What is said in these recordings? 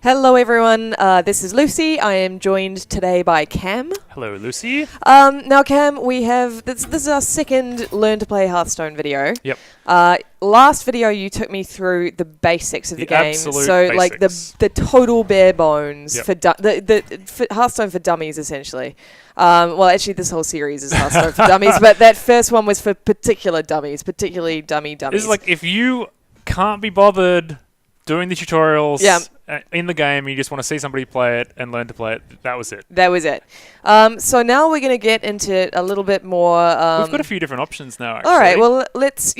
Hello everyone, this is Lucy. I am joined today by Cam. Hello, Lucy. Now Cam, we have, this is our second Learn to Play Hearthstone video. Yep. Last video you took me through the basics of the game. Absolute so basics. like the total bare bones Yep. for Hearthstone for dummies essentially. Well actually this whole series is Hearthstone for dummies, but that first one was for particular dummies, particularly dummies. This is like if you can't be bothered doing the tutorials in the game, you just want to see somebody play it and learn to play it, that was it. That was it. So now we're going to get into a little bit more... We've got a few different options now, actually. All right, well, let's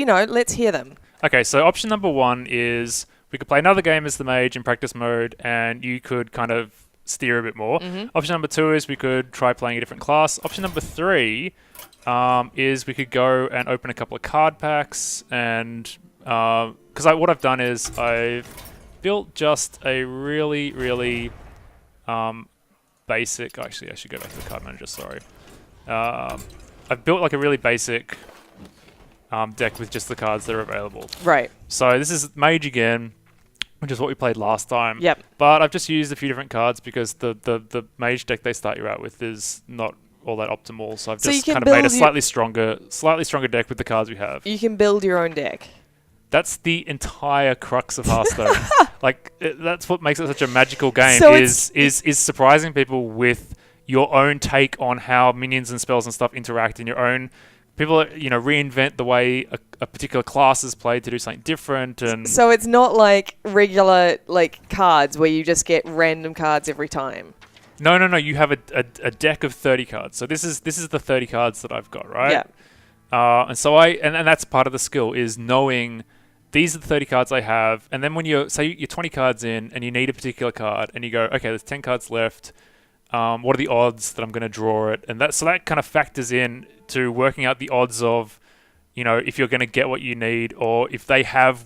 hear them. Okay, so option number one is we could play another game as the Mage in practice mode, and you could kind of steer a bit more. Mm-hmm. Option number two is we could try playing a different class. Option number three is we could go and open a couple of card packs, and... because what I've done is I've built just a really, really basic... Actually, I should go back to the card manager, sorry. I've built like a really basic deck with just the cards that are available. Right. So this is Mage again, which is what we played last time. Yep. But I've just used a few different cards because the Mage deck they start you out with is not all that optimal. So I've just kind of made a slightly stronger deck with the cards we have. You can build your own deck. That's the entire crux of Hearthstone. That's what makes it such a magical game. So is surprising people with your own take on how minions and spells and stuff interact in your own. People, reinvent the way a particular class is played to do something different. And so it's not like regular cards where you just get random cards every time. No. You have a deck of 30 cards. So this is the 30 cards that I've got, right? Yeah. And so and that's part of the skill is knowing. These are the 30 cards I have, and then when you're 20 cards in and you need a particular card, and you go, okay, there's 10 cards left. What are the odds that I'm going to draw it? And that kind of factors in to working out the odds of, if you're going to get what you need, or if they have,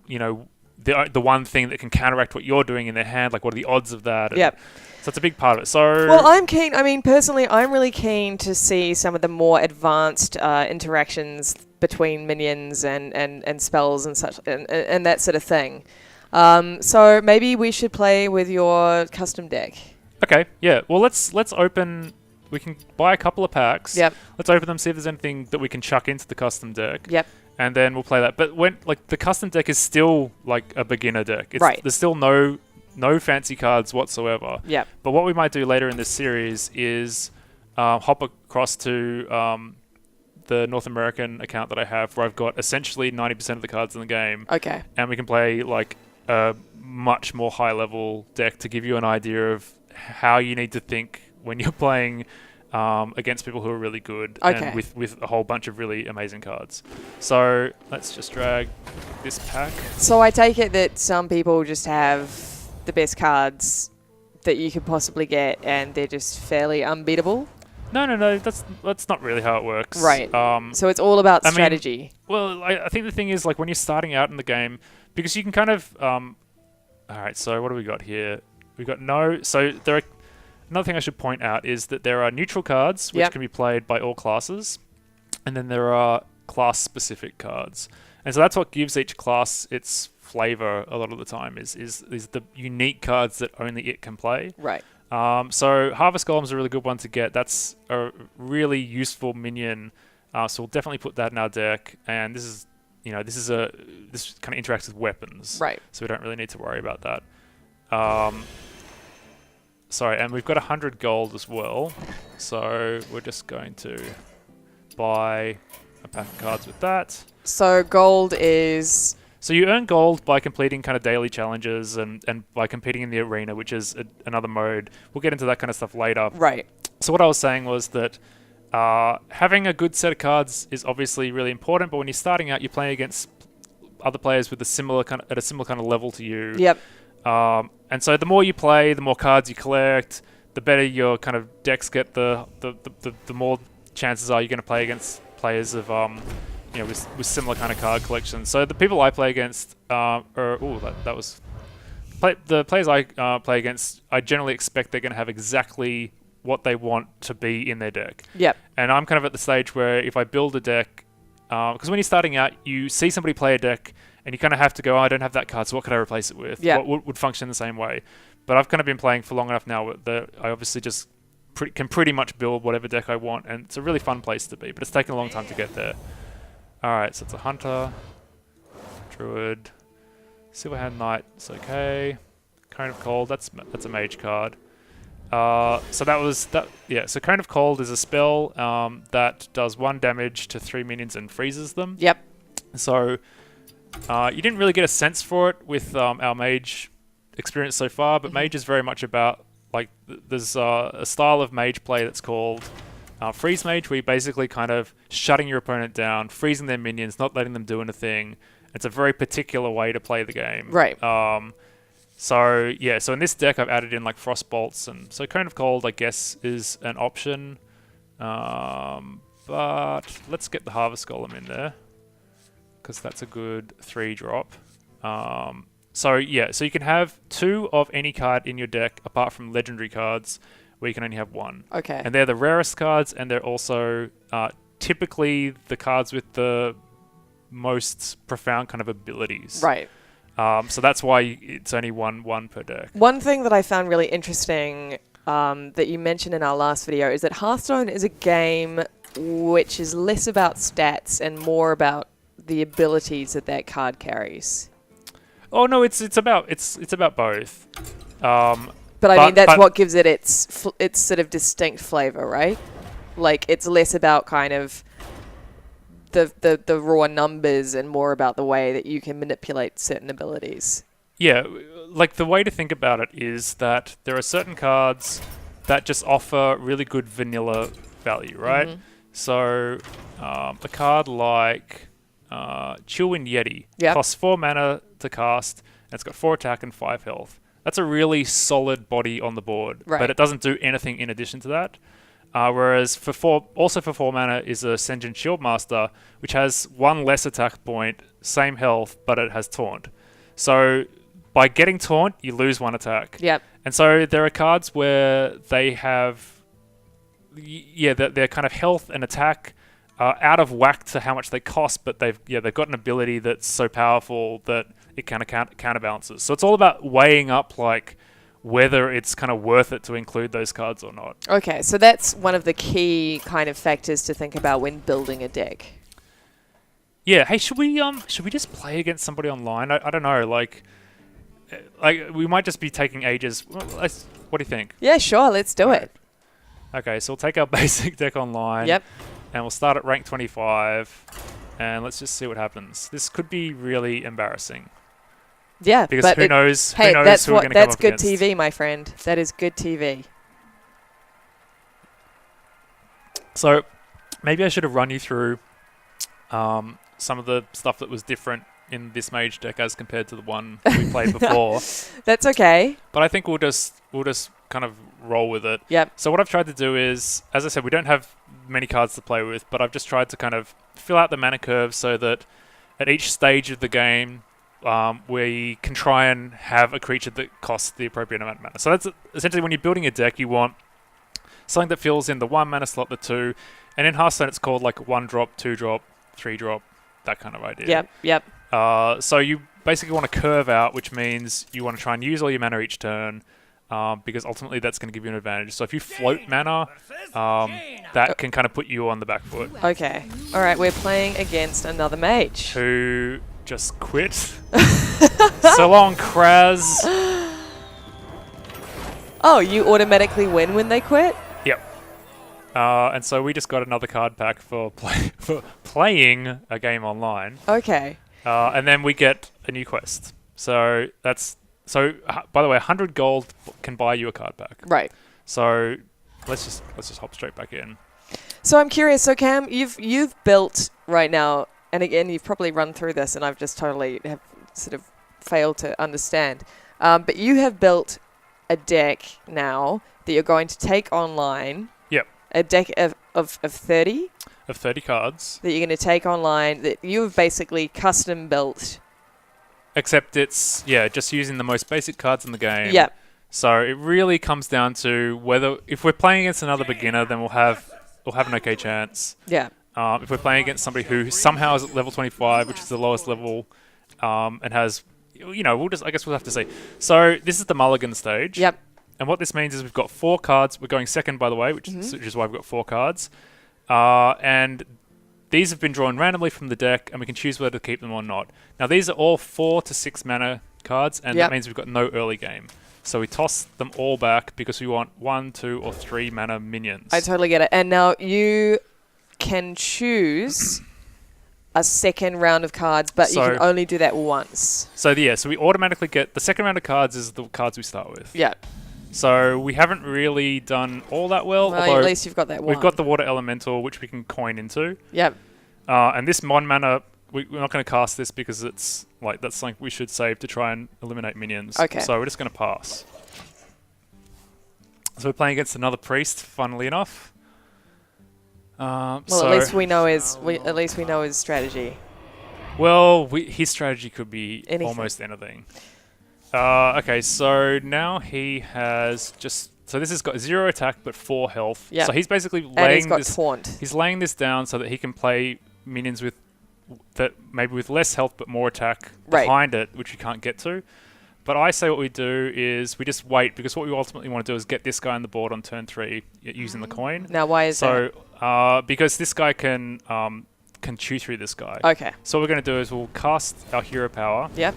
the one thing that can counteract what you're doing in their hand. Like, what are the odds of that? Yep. So it's a big part of it. So well, I'm keen. I mean, personally, I'm really keen to see some of the more advanced interactions between minions and spells and such and that sort of thing. So maybe we should play with your custom deck. Okay, yeah. Well, let's open. We can buy a couple of packs. Yep. Let's open them, see if there's anything that we can chuck into the custom deck. Yep. And then we'll play that. But when the custom deck is still like a beginner deck. Right. There's still no fancy cards whatsoever. Yep. But what we might do later in this series is hop across to the North American account that I have, where I've got essentially 90% of the cards in the game. Okay. And we can play like a much more high level deck to give you an idea of how you need to think when you're playing against people who are really good and with a whole bunch of really amazing cards. So let's just drag this pack. So I take it that some people just have the best cards that you could possibly get and they're just fairly unbeatable? No. That's not really how it works. Right. So it's all about strategy. I think the thing is, like, when you're starting out in the game, because you can kind of... all right, so what do we got here? We've got So there are... Another thing I should point out is that there are neutral cards, which can be played by all classes. And then there are class-specific cards. And so that's what gives each class its flavor a lot of the time, is the unique cards that only it can play. Right. So Harvest Golem's a really good one to get. That's a really useful minion. So we'll definitely put that in our deck. And this is, this kind of interacts with weapons. Right. So we don't really need to worry about that. Sorry, and we've got 100 gold as well. So we're just going to buy a pack of cards with that. So gold is... So you earn gold by completing kind of daily challenges and by competing in the arena, which is another mode. We'll get into that kind of stuff later. Right. So what I was saying was that having a good set of cards is obviously really important, but when you're starting out, you're playing against other players with a similar kind of level to you. Yep. And so the more you play, the more cards you collect, the better your kind of decks get, the more chances are you're going to play against players of with similar kind of card collections. So the people I play against the players I play against, I generally expect they're going to have exactly what they want to be in their deck. Yep. And I'm kind of at the stage where if I build a deck, because when you're starting out, you see somebody play a deck and you kind of have to go, oh, I don't have that card, so what could I replace it with? Yeah. What would function the same way? But I've kind of been playing for long enough now that I obviously just can pretty much build whatever deck I want, and it's a really fun place to be, but it's taken a long time to get there. Alright, so it's a Hunter, Druid, Silverhand Knight, it's okay. Cone of Cold, that's a Mage card. So that was that. Yeah. So Cone of Cold is a spell that does 1 damage to 3 minions and freezes them. Yep. So you didn't really get a sense for it with our Mage experience so far, but Mage is very much about like there's a style of Mage play that's called Freeze Mage, where you're basically kind of shutting your opponent down, freezing their minions, not letting them do anything. It's a very particular way to play the game. Right. So yeah, so in this deck I've added in like Frost Bolts, and so Cone of Cold I guess is an option, but let's get the Harvest Golem in there because that's a good 3-drop. So yeah, so you can have 2 of any card in your deck apart from legendary cards, where you can only have 1. Okay. And they're the rarest cards, and they're also typically the cards with the most profound kind of abilities. Right. So that's why it's only one per deck. One thing that I found really interesting that you mentioned in our last video is that Hearthstone is a game which is less about stats and more about the abilities that card carries. Oh no, it's about both. But I mean that's what gives it its sort of distinct flavor, right? Like it's less about kind of the raw numbers and more about the way that you can manipulate certain abilities. Yeah, like the way to think about it is that there are certain cards that just offer really good vanilla value, right? Mm-hmm. So a card like Chillwind Yeti costs 4 mana to cast, and it's got 4 attack and 5 health. That's a really solid body on the board, but it doesn't do anything in addition to that. Whereas for 4 mana is a Sen'jin Shieldmaster, which has 1 less attack point, same health, but it has Taunt. So by getting Taunt, you lose 1 attack. Yep. And so there are cards where they have, their kind of health and attack out of whack to how much they cost, but they've got an ability that's so powerful that it kind of counterbalances. So it's all about weighing up like whether it's kind of worth it to include those cards or not. Okay, so that's one of the key kind of factors to think about when building a deck. Yeah. Hey, should we just play against somebody online? I don't know. Like we might just be taking ages. What do you think? Yeah, sure. Let's do it. Okay, so we'll take our basic deck online. Yep. And we'll start at rank 25, and let's just see what happens. This could be really embarrassing. Yeah, because but who knows? Hey, who knows that's who we're what. That's good against. TV, my friend. That is good TV. So maybe I should have run you through some of the stuff that was different in this Mage deck as compared to the one we played before. That's okay. But I think we'll just kind of roll with it. Yep. So what I've tried to do is, as I said, we don't have many cards to play with, but I've just tried to kind of fill out the mana curve so that at each stage of the game, we can try and have a creature that costs the appropriate amount of mana. So that's essentially when you're building a deck, you want something that fills in the 1 mana slot, the 2, and in Hearthstone it's called like 1-drop, 2-drop, 3-drop, that kind of idea. Yep. So you basically want to curve out, which means you want to try and use all your mana each turn, because ultimately that's going to give you an advantage. So if you float mana, that can kind of put you on the back foot. Okay. All right, we're playing against another Mage. Who just quit. So long, Kraz. Oh, you automatically win when they quit? Yep. And so we just got another card pack for playing a game online. Okay. And then we get a new quest. So by the way, 100 gold can buy you a card pack. Right. So let's just hop straight back in. So I'm curious. So Cam, you've built right now, and again, you've probably run through this, and I've just totally have sort of failed to understand. But you have built a deck now that you're going to take online. Yep. A deck of 30? Of 30 cards. That you're going to take online, that you've basically custom built. Except it's, just using the most basic cards in the game. Yep. So it really comes down to whether, if we're playing against another beginner, then we'll have an okay chance. Yeah. If we're playing against somebody who somehow is at level 25, which is the lowest level, and has, I guess we'll have to see. So this is the mulligan stage. Yep. And what this means is we've got 4 cards. We're going second, by the way, which is why we've got 4 cards. And these have been drawn randomly from the deck, and we can choose whether to keep them or not. Now, these are all 4 to 6 mana cards, and that means we've got no early game. So we toss them all back because we want 1, 2, or 3 mana minions. I totally get it. And now you can choose a second round of cards, but you can only do that once. So we automatically get the second round of cards is the cards we start with. Yeah. So we haven't really done all that well. Well, at least you've got that one. We've got the water elemental, which we can coin into. Yep. And this mon mana, we're not going to cast this because it's that's something we should save to try and eliminate minions. Okay. So we're just going to pass. So we're playing against another priest, funnily enough. At least we know his strategy. Well, his strategy could be anything. Almost anything. Okay, so now he has so this has got 0 attack but 4 health. Yep. So he's basically taunt. He's laying this down so that he can play minions with less health but more attack behind it, which you can't get to. But I say what we do is we just wait, because what we ultimately want to do is get this guy on the board on turn 3 using the coin. Now, why is that? So because this guy can chew through this guy. Okay. So what we're going to do is we'll cast our hero power. Yep.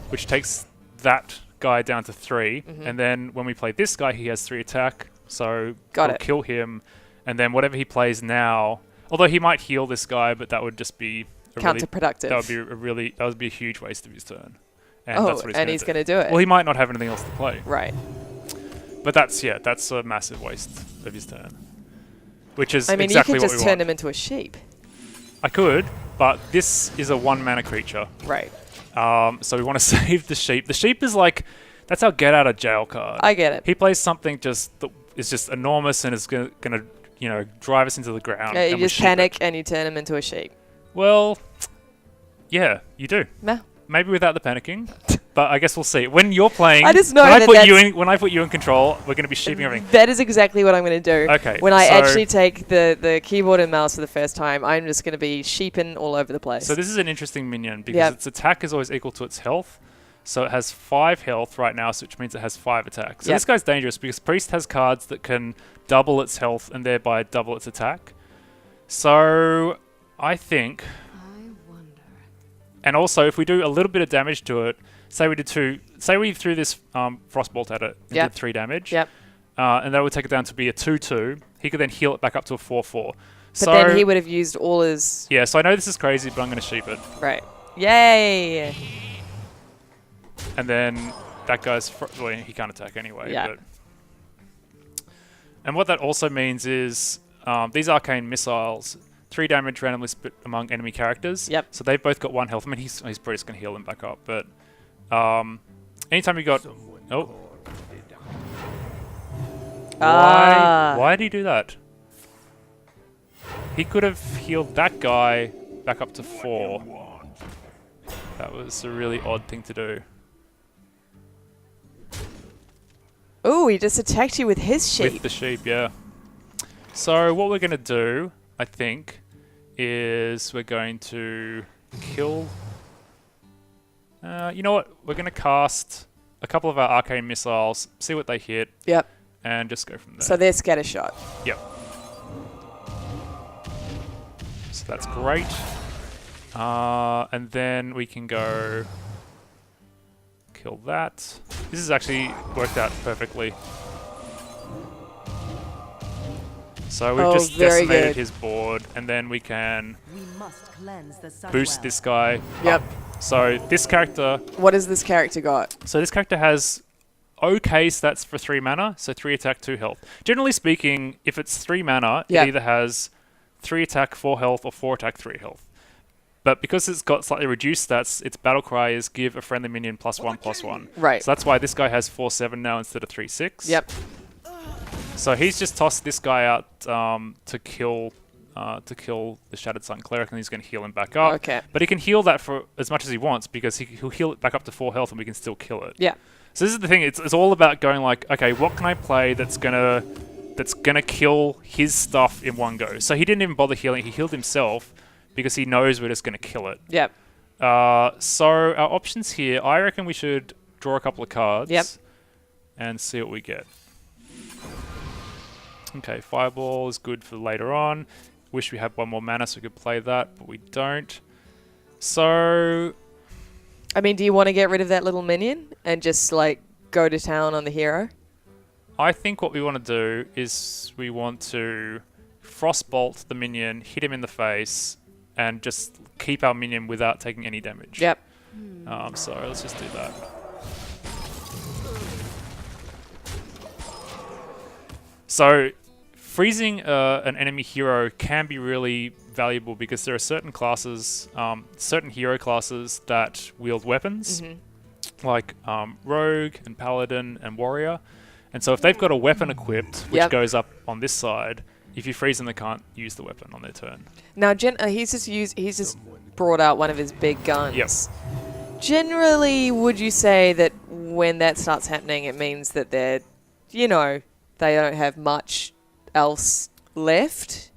Which takes that guy down to 3, and then when we play this guy, he has 3 attack, so we'll kill him, and then whatever he plays now, although he might heal this guy, but that would just be counterproductive. That would be a huge waste of his turn. And that's what he's going to do it. Well, he might not have anything else to play. Right. But that's a massive waste of his turn. Which is exactly what we want. you could just turn him into a sheep. I could, but this is a 1 mana creature. Right. So we want to save the sheep. The sheep is that's our get out of jail card. I get it. He plays something that is just enormous and is going to drive us into the ground. Yeah, you just panic and you turn him into a sheep. Well, yeah, you do. Nah. Maybe without the panicking, but I guess we'll see. When you're playing, I just know when I put you in control, we're going to be sheeping everything. That is exactly what I'm going to do. Okay. When I actually take the keyboard and mouse for the first time, I'm just going to be sheeping all over the place. So this is an interesting minion because its attack is always equal to its health. So it has 5 health right now, which means it has 5 attacks. So this guy's dangerous because Priest has cards that can double its health and thereby double its attack. So I think... And also, if we do a little bit of damage to it, say we threw this Frostbolt at it and did 3 damage, and that would take it down to be a 2/2, he could then heal it back up to a 4/4. But then he would have used all his... Yeah, so I know this is crazy, but I'm going to sheep it. Right. Yay! And then that guy's... he can't attack anyway. Yeah. But and what that also means is these arcane missiles... 3 damage randomly split among enemy characters. Yep. So they've both got 1 health. I mean, he's probably just going to heal them back up. But anytime you got... Oh. Why did he do that? He could have healed that guy back up to 4. That was a really odd thing to do. Oh, he just attacked you with his sheep. With the sheep, yeah. So what we're going to do, I think, is we're going to kill... you know what? We're going to cast a couple of our arcane missiles, see what they hit, and just go from there. So they're scattershot. Yep. So that's great. And then we can go kill that. This has actually worked out perfectly. So we've just decimated his board, and then we can boost this guy up. So this character... What has this character got? So this character has okay stats for 3 mana, so 3 attack, 2 health. Generally speaking, if it's 3 mana, it either has 3 attack, 4 health, or 4 attack, 3 health. But because it's got slightly reduced stats, its battle cry is give a friendly minion +1/+1. Right. So that's why this guy has 4/7 now instead of 3/6. Yep. So he's just tossed this guy out to kill the Shattered Sun Cleric, and he's going to heal him back up. Okay. But he can heal that for as much as he wants because he'll heal it back up to 4 health, and we can still kill it. Yeah. So this is the thing. It's all about going like, okay, what can I play that's gonna kill his stuff in one go? So he didn't even bother healing. He healed himself because he knows we're just gonna kill it. Yep. So our options here, I reckon we should draw a couple of cards. Yep. And see what we get. Okay, Fireball is good for later on. Wish we had one more mana so we could play that, but we don't. So... I mean, do you want to get rid of that little minion and just, like, go to town on the hero? I think what we want to do is we want to Frostbolt the minion, hit him in the face, and just keep our minion without taking any damage. Yep. So let's just do that. So freezing an enemy hero can be really valuable because there are certain classes, certain hero classes that wield weapons, like Rogue and Paladin and Warrior. And so if they've got a weapon equipped, which goes up on this side, if you freeze them, they can't use the weapon on their turn. Now, he's just brought out one of his big guns. Yep. Generally, would you say that when that starts happening, it means that they're, you know, they don't have much else left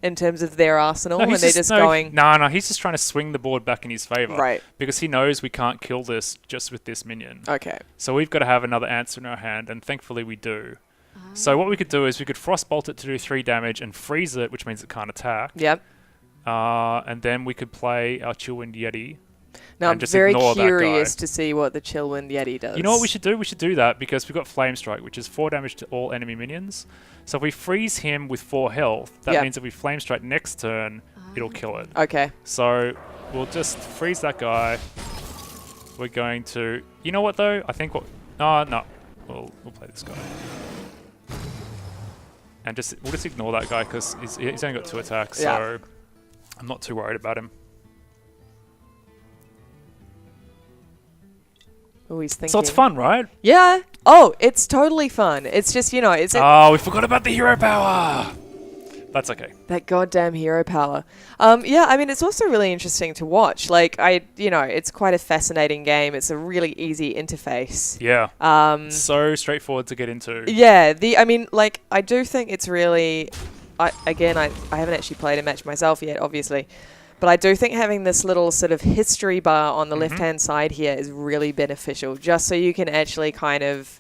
in terms of their arsenal, and they're just going... No, he's just trying to swing the board back in his favour. Right. Because he knows we can't kill this just with this minion. Okay. So we've got to have another answer in our hand, and thankfully we do. So what we could do is we could Frostbolt it to do 3 damage and freeze it, which means it can't attack. Yep. And then we could play our Chillwind Yeti. Now, I'm very curious to see what the Chillwind Yeti does. You know what we should do? We should do that because we've got Flame Strike, which is 4 damage to all enemy minions. So if we freeze him with 4 health, that means if we Flame Strike next turn, it'll kill it. Okay. So we'll just freeze that guy. We're going to... You know what, though? I think what... No. We'll play this guy. And we'll just ignore that guy because he's only got 2 attacks, so I'm not too worried about him. Oh, he's thinking. So it's fun, right? Yeah. Oh, it's totally fun. It's just, you know, Oh, we forgot about the hero power. That's okay. That goddamn hero power. Yeah, I mean, it's also really interesting to watch. Like, it's quite a fascinating game. It's a really easy interface. Yeah. So straightforward to get into. Yeah. I do think it's really... I haven't actually played a match myself yet, obviously. But I do think having this little sort of history bar on the left-hand side here is really beneficial, just so you can actually kind of,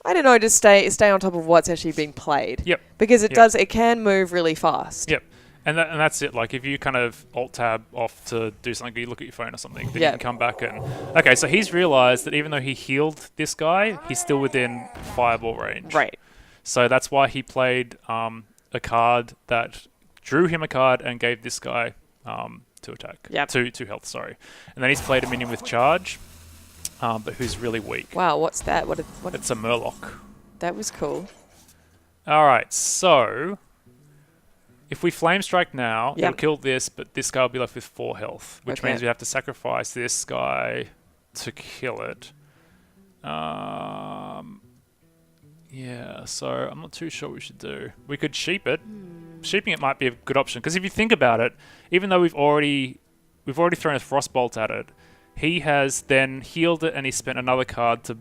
I don't know, just stay on top of what's actually being played. Yep. Because it can move really fast. Yep. And that's it. Like, if you kind of Alt-Tab off to do something, you look at your phone or something, then you can come back and... Okay, so he's realised that even though he healed this guy, he's still within Fireball range. Right. So that's why he played a card that drew him a card and gave this guy... 2 attack. Yep. 2 health, sorry. And then he's played a minion with charge, but who's really weak. Wow, what's that? What? It's a Murloc. That was cool. Alright, so... If we Flame Strike now, it'll kill this, but this guy will be left with 4 health, which means we have to sacrifice this guy to kill it. Yeah, so I'm not too sure what we should do. We could sheep it. Sheeping it might be a good option, because if you think about it, even though we've already thrown a Frostbolt at it, he has then healed it and he spent another card to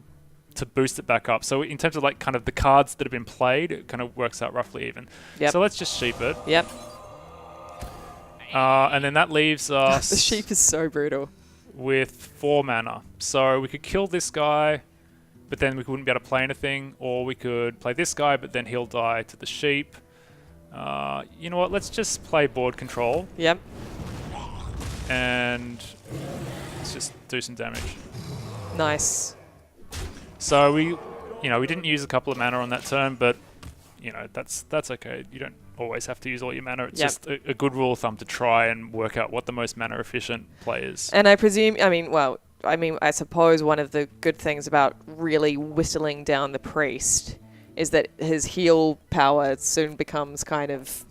boost it back up. So in terms of like kind of the cards that have been played, it kind of works out roughly even. Yep. So let's just sheep it. Yep. And then that leaves us... The sheep is so brutal. With 4 mana. So we could kill this guy, but then we wouldn't be able to play anything, or we could play this guy, but then he'll die to the sheep. You know what? Let's just play board control. Yep. And let's just do some damage. Nice. So we didn't use a couple of mana on that turn, but that's okay. You don't always have to use all your mana. It's just a good rule of thumb to try and work out what the most mana efficient play is. And I presume, I suppose one of the good things about really whittling down the priest is that his heal power soon becomes kind of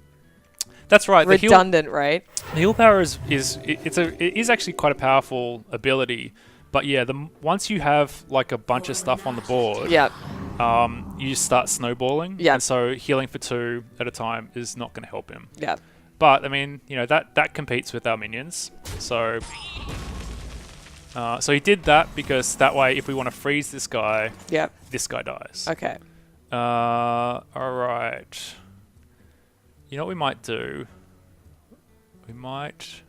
that's right redundant, right? The heal power it is actually quite a powerful ability, but yeah, once you have like a bunch of stuff on the board, you just start snowballing, and so healing for 2 at a time is not going to help him. Yeah, but I mean, that competes with our minions, so. So he did that because that way, if we want to freeze this guy, this guy dies. Okay. Alright. You know what we might do? We might...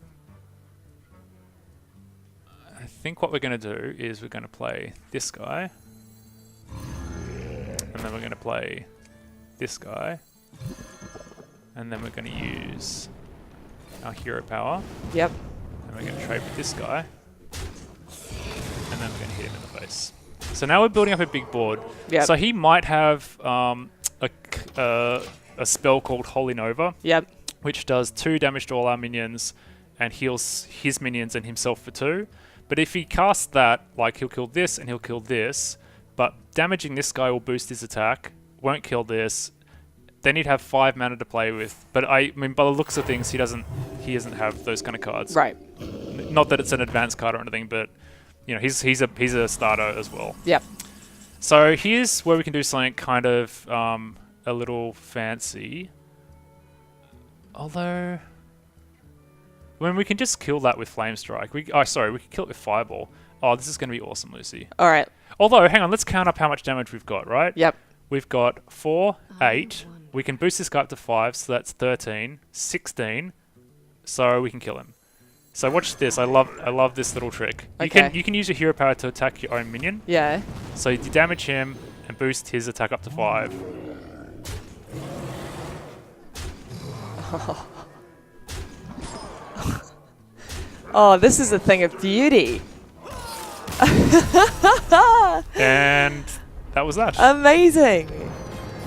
think what we're going to do is we're going to play this guy. And then we're going to play this guy. And then we're going to use our hero power. Yep. And we're going to trade with this guy. And then we're going to hit him in the face. So now we're building up a big board. Yep. So he might have a spell called Holy Nova. Yep. Which does 2 damage to all our minions and heals his minions and himself for 2. But if he casts that, like he'll kill this and he'll kill this, but damaging this guy will boost his attack, won't kill this. Then he'd have 5 mana to play with. But I mean, by the looks of things, he doesn't have those kind of cards. Right. Not that it's an advanced card or anything, but you know, he's a starter as well. Yep. So here's where we can do something kind of a little fancy. Although, when we can just kill that with Flame Strike. We can kill it with Fireball. Oh, this is going to be awesome, Lucy. All right. Although, hang on, let's count up how much damage we've got, right? Yep. We've got 4, 8. We can boost this guy up to 5, so that's 13, 16. So we can kill him. So watch this. I love this little trick. Okay. You can use your hero power to attack your own minion. Yeah. So you damage him and boost his attack up to 5. Oh, this is a thing of beauty. And that was that. Amazing.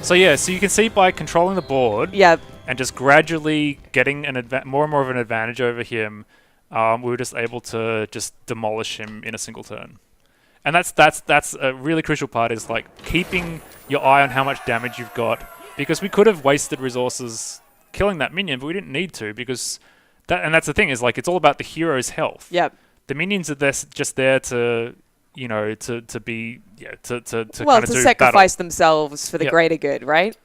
So yeah, so you can see by controlling the board Yep. and just gradually getting more and more of an advantage over him, we were just able to just demolish him in a single turn. And that's a really crucial part, is like keeping your eye on how much damage you've got, because we could have wasted resources killing that minion, but we didn't need to, because that's the thing, is like it's all about the hero's health. Yep. The minions are just there to, you know, to be to Well, kind of to do sacrifice themselves for the Yep. greater good, right?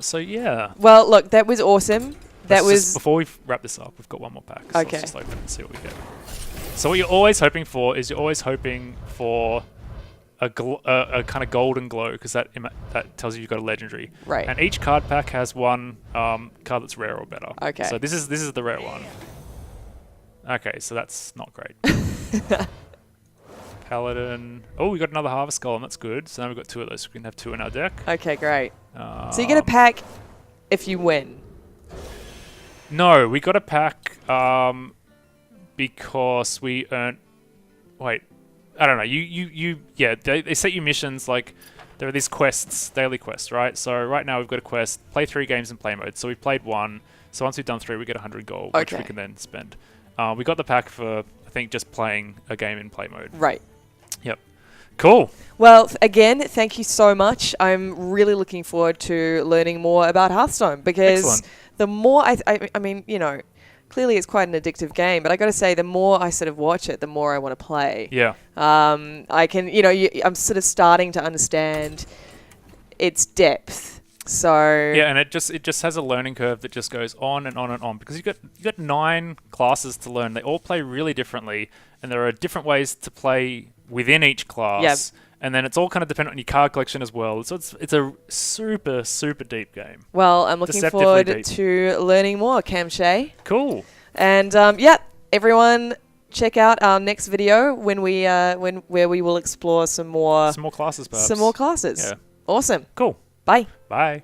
So yeah. Well, look, that was awesome. Before we wrap this up, we've got one more pack. So Okay. let's just open it and see what we get. So what you're always hoping for is a kind of golden glow, because that tells you you've got a legendary. Right. And each card pack has one card that's rare or better. Okay. So this is the rare one. Okay, so that's not great. Paladin. Oh, we got another Harvest Golem. That's good. So now we've got 2 of those. We can have 2 in our deck. Okay, great. So you get a pack if you win. No, we got a pack because we earned. Wait, I don't know. They set you missions, like there are these quests, daily quests, right? So right now we've got a quest: play 3 games in play mode. So we've played 1. So once we've done 3, we get 100 gold, which we can then spend. We got the pack for, I think, just playing a game in play mode. Right. Yep. Cool. Well, again, thank you so much. I'm really looking forward to learning more about Hearthstone, because Excellent. the more I mean, you know, clearly it's quite an addictive game, but I got to say, the more I sort of watch it, the more I want to play. Yeah. I can, you know, I'm sort of starting to understand its depth. So yeah, and it just has a learning curve that just goes on and on and on, because you got 9 classes to learn. They all play really differently, and there are different ways to play within each class. Yep. And then it's all kind of dependent on your card collection as well. So it's a super, super deep game. Well, I'm looking Deceptively forward deep. to learning more, Cam Shay. Cool. And yeah, everyone, check out our next video where we will explore some more Some more classes, perhaps. Some more classes. Yeah. Awesome. Cool. Bye. Bye.